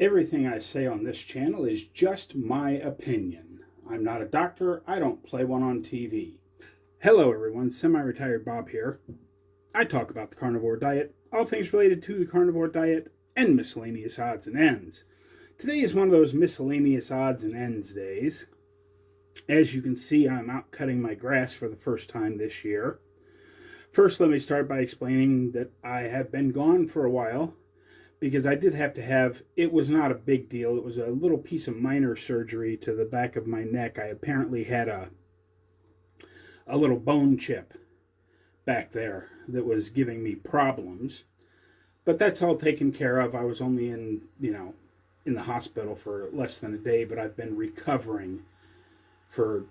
Everything I say on this channel is just my opinion. I'm not a doctor. I don't play one on TV. Hello everyone, Semi-Retired Bob here. I talk about the carnivore diet, all things related to the carnivore diet, and miscellaneous odds and ends. Today is one of those miscellaneous odds and ends days. As you can see, I'm out cutting my grass for the first time this year. First, let me start by explaining that I have been gone for a while, because I did have to have, it was not a big deal. It was a little piece of minor surgery to the back of my neck. I apparently had a little bone chip back there that was giving me problems. But that's all taken care of. I was only in the hospital for less than a day, but I've been recovering for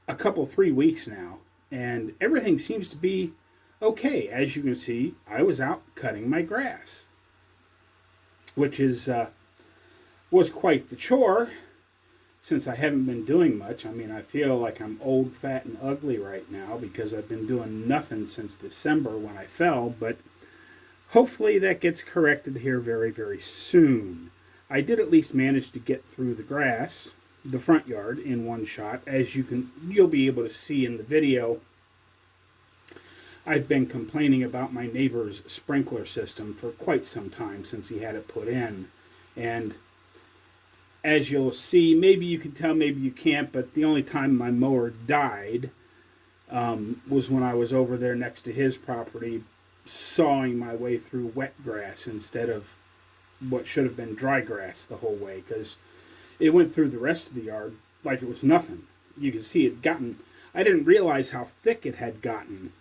a couple, 3 weeks now. And everything seems to be okay. As you can see, I was out cutting my grass, which was quite the chore since I haven't been doing much. I mean, I feel like I'm old, fat, and ugly right now because I've been doing nothing since December when I fell, but hopefully that gets corrected here very, very soon. I did at least manage to get through the grass, the front yard, in one shot. As you'll be able to see in the video, I've been complaining about my neighbor's sprinkler system for quite some time since he had it put in. And as you'll see, maybe you can tell, maybe you can't, but the only time my mower died was when I was over there next to his property sawing my way through wet grass instead of what should have been dry grass the whole way, because it went through the rest of the yard like it was nothing. You can see I didn't realize how thick it had gotten,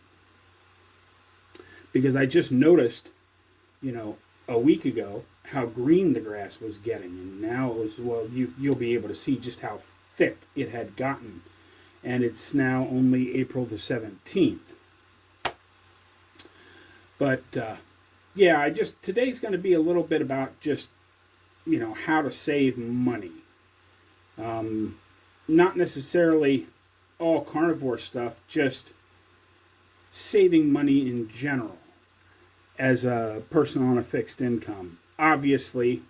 because I just noticed, a week ago how green the grass was getting, and now it was, well, you'll be able to see just how thick it had gotten, and it's now only April the 17th. But yeah, today's going to be a little bit about just how to save money. Not necessarily all carnivore stuff, just saving money in general as a person on a fixed income. Obviously,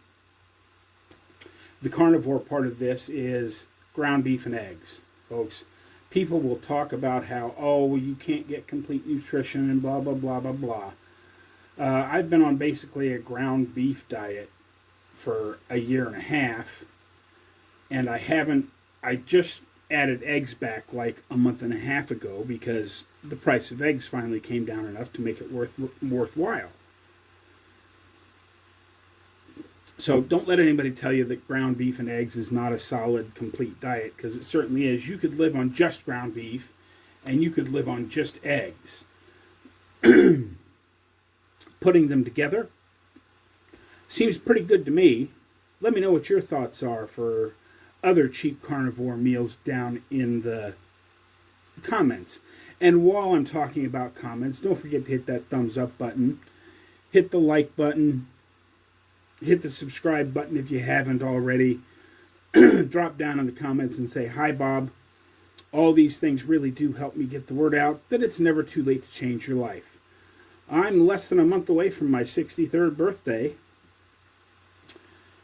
the carnivore part of this is ground beef and eggs, folks. People will talk about how, you can't get complete nutrition and blah, blah, blah, blah, blah. I've been on basically a ground beef diet for a year and a half, and I just added eggs back like a month and a half ago because the price of eggs finally came down enough to make it worthwhile. So don't let anybody tell you that ground beef and eggs is not a solid, complete diet, because it certainly is. You could live on just ground beef, and you could live on just eggs. Putting them together seems pretty good to me. Let me know what your thoughts are for other cheap carnivore meals down in the comments. And while I'm talking about comments, don't forget to hit that thumbs up button, hit the like button, hit the subscribe button if you haven't already. Drop down in the comments and say, "Hi, Bob. All these things really do help me get the word out that it's never too late to change your life." I'm less than a month away from my 63rd birthday,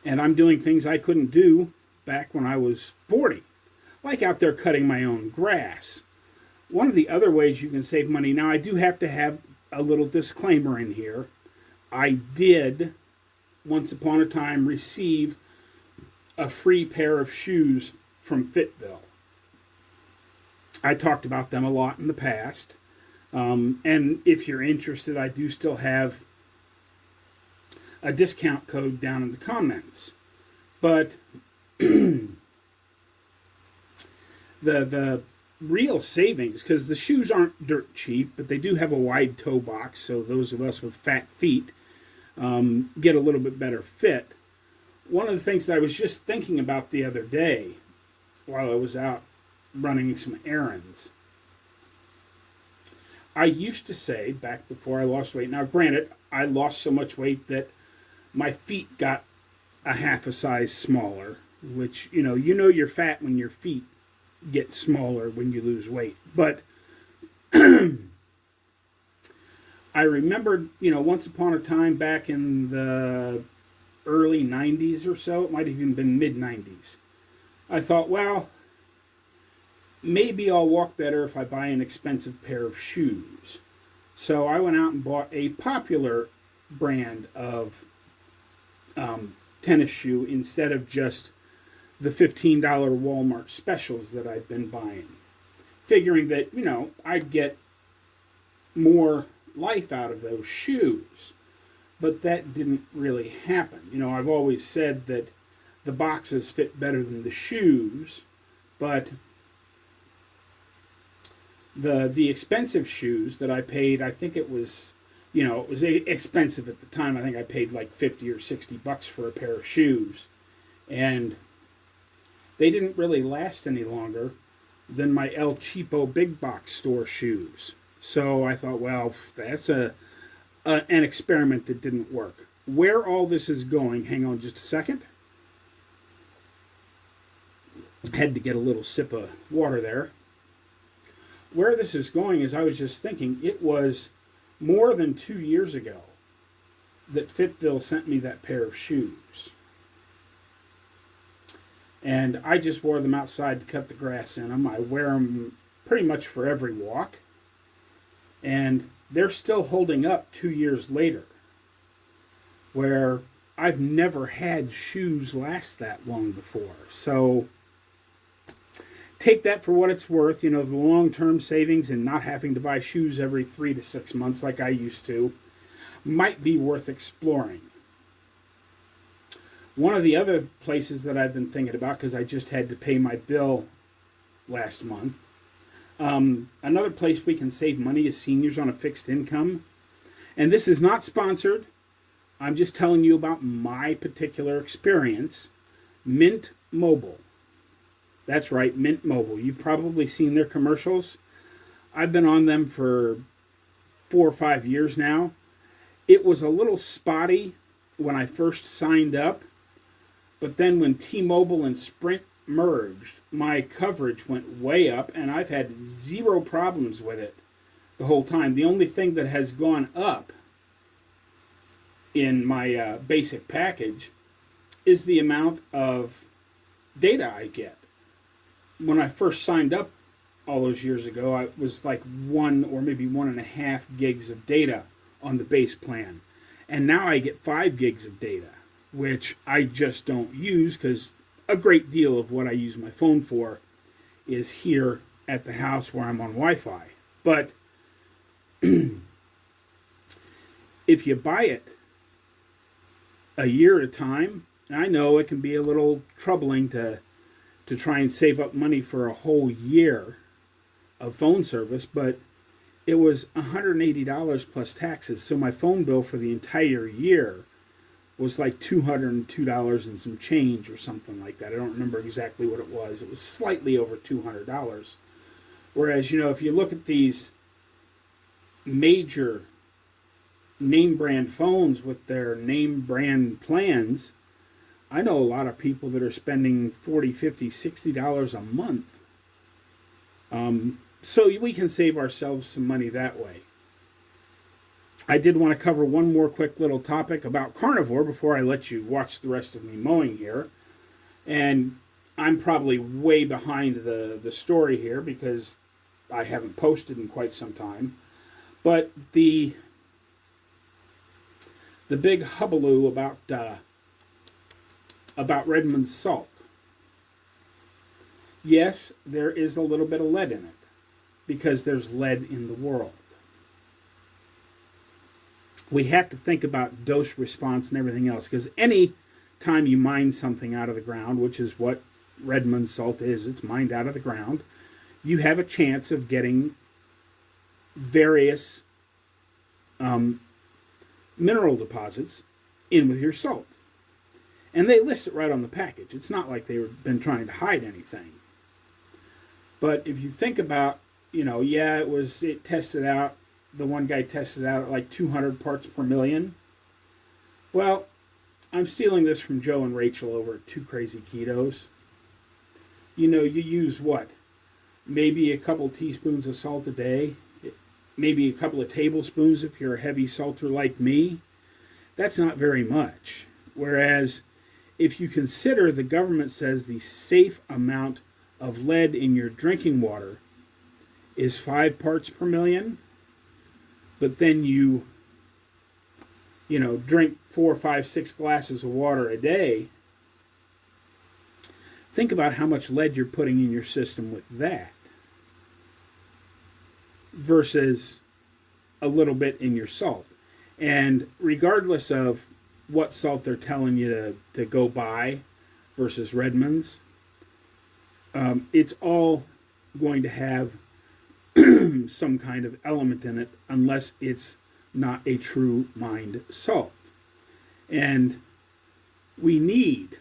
and I'm doing things I couldn't do back when I was 40, like out there cutting my own grass. One of the other ways you can save money, now I do have to have a little disclaimer in here. I did, once upon a time, receive a free pair of shoes from Fitville. I talked about them a lot in the past. And if you're interested, I do still have a discount code down in the comments. But the real savings, because the shoes aren't dirt cheap, but they do have a wide toe box, so those of us with fat feet get a little bit better fit. One of the things that I was just thinking about the other day while I was out running some errands, I used to say, back before I lost weight, now granted, I lost so much weight that my feet got a half a size smaller, which, you're fat when your feet get smaller when you lose weight. But I remembered, once upon a time back in the early 90s or so. It might have even been mid 90s. I thought, well, maybe I'll walk better if I buy an expensive pair of shoes. So I went out and bought a popular brand of tennis shoe instead of just the $15 Walmart specials that I'd been buying, figuring that, I'd get more life out of those shoes. But that didn't really happen. I've always said that the boxes fit better than the shoes, but the expensive shoes that I paid, I think it was, it was expensive at the time. I think I paid like 50 or 60 bucks for a pair of shoes. And they didn't really last any longer than my El Cheapo big box store shoes. So I thought, well, that's an experiment that didn't work. Where all this is going, hang on just a second. Had to get a little sip of water there. Where this is going is I was just thinking, it was more than 2 years ago that Fitville sent me that pair of shoes. And I just wore them outside to cut the grass in them. I wear them pretty much for every walk. And they're still holding up 2 years later, where I've never had shoes last that long before. So take that for what it's worth. The long-term savings and not having to buy shoes every 3 to 6 months like I used to might be worth exploring. One of the other places that I've been thinking about, because I just had to pay my bill last month, another place we can save money is seniors on a fixed income. And this is not sponsored. I'm just telling you about my particular experience. Mint Mobile. That's right, Mint Mobile. You've probably seen their commercials. I've been on them for 4 or 5 years now. It was a little spotty when I first signed up, but then when T-Mobile and Sprint merged, my coverage went way up, and I've had zero problems with it the whole time. The only thing that has gone up in my basic package is the amount of data I get. When I first signed up all those years ago, I was like 1 or maybe 1.5 gigs of data on the base plan. And now I get 5 gigs of data, which I just don't use because a great deal of what I use my phone for is here at the house where I'm on Wi-Fi. But if you buy it a year at a time, I know it can be a little troubling to try and save up money for a whole year of phone service, but it was $180 plus taxes. So my phone bill for the entire year was like $202 and some change or something like that. I don't remember exactly what it was. It was slightly over $200. Whereas, if you look at these major name brand phones with their name brand plans, I know a lot of people that are spending $40, $50, $60 a month. So we can save ourselves some money that way. I did want to cover one more quick little topic about Carnivore before I let you watch the rest of me mowing here. And I'm probably way behind the story here because I haven't posted in quite some time. But the big hullabaloo about Redmond's salt. Yes, there is a little bit of lead in it because there's lead in the world. We have to think about dose response and everything else because any time you mine something out of the ground, which is what Redmond salt is, it's mined out of the ground, you have a chance of getting various mineral deposits in with your salt. And they list it right on the package. It's not like they've been trying to hide anything. But if you think about, it tested out, the one guy tested out at like 200 parts per million. Well, I'm stealing this from Joe and Rachel over at Two Crazy Ketos. You use what? Maybe a couple teaspoons of salt a day. Maybe a couple of tablespoons if you're a heavy salter like me. That's not very much. Whereas if you consider the government says the safe amount of lead in your drinking water is 5 parts per million, but then you drink 4, 5, 6 glasses of water a day, think about how much lead you're putting in your system with that versus a little bit in your salt. And regardless of what salt they're telling you to go buy versus Redmond's, it's all going to have some kind of element in it unless it's not a true mined salt. And we need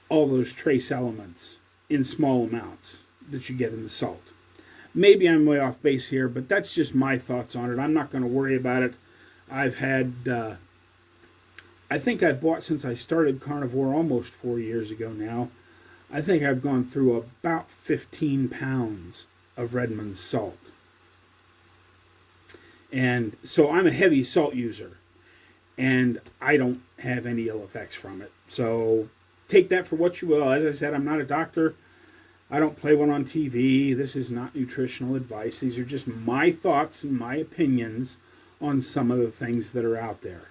all those trace elements in small amounts that you get in the salt. Maybe I'm way off base here, but that's just my thoughts on it. I'm not going to worry about it. I've had, I think I've bought since I started Carnivore almost 4 years ago now. I think I've gone through about 15 pounds of Redmond's salt. And so I'm a heavy salt user, and I don't have any ill effects from it. So take that for what you will. As I said, I'm not a doctor. I don't play one on TV. This is not nutritional advice. These are just my thoughts and my opinions on some of the things that are out there.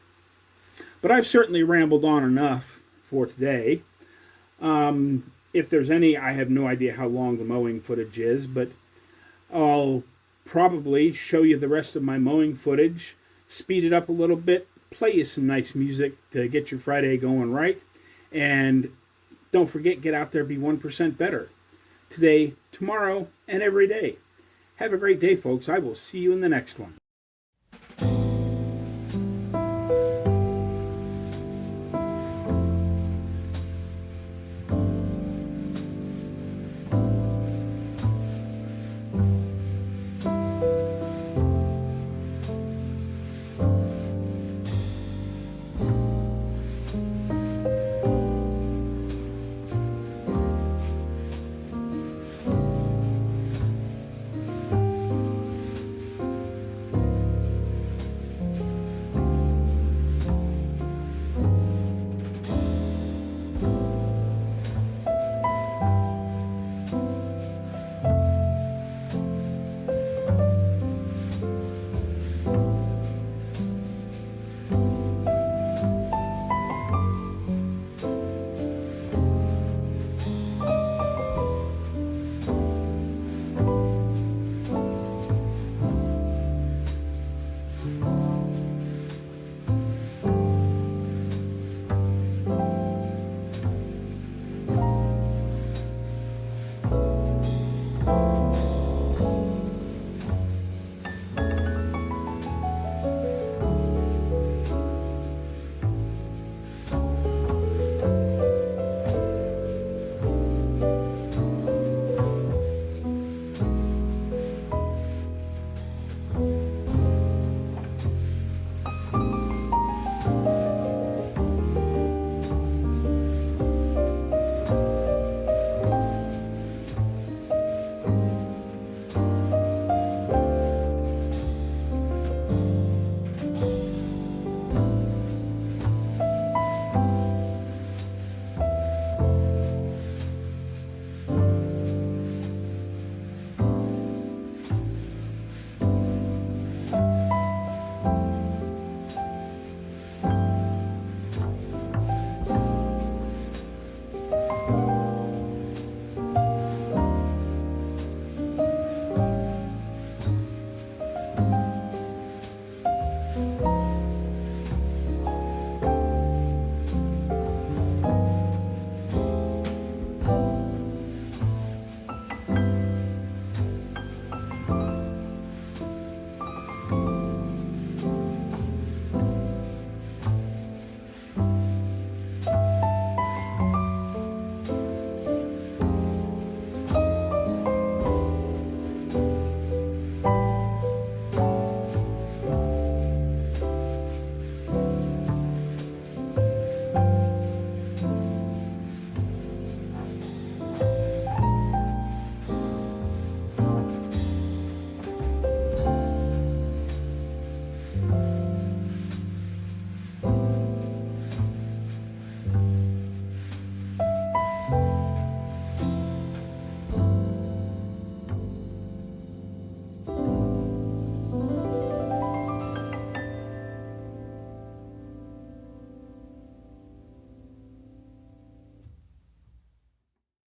But I've certainly rambled on enough for today. If there's any, I have no idea how long the mowing footage is, but I'll probably show you the rest of my mowing footage, speed it up a little bit, play you some nice music to get your Friday going right, and don't forget, get out there, be 1% better. Today, tomorrow, and every day. Have a great day, folks. I will see you in the next one.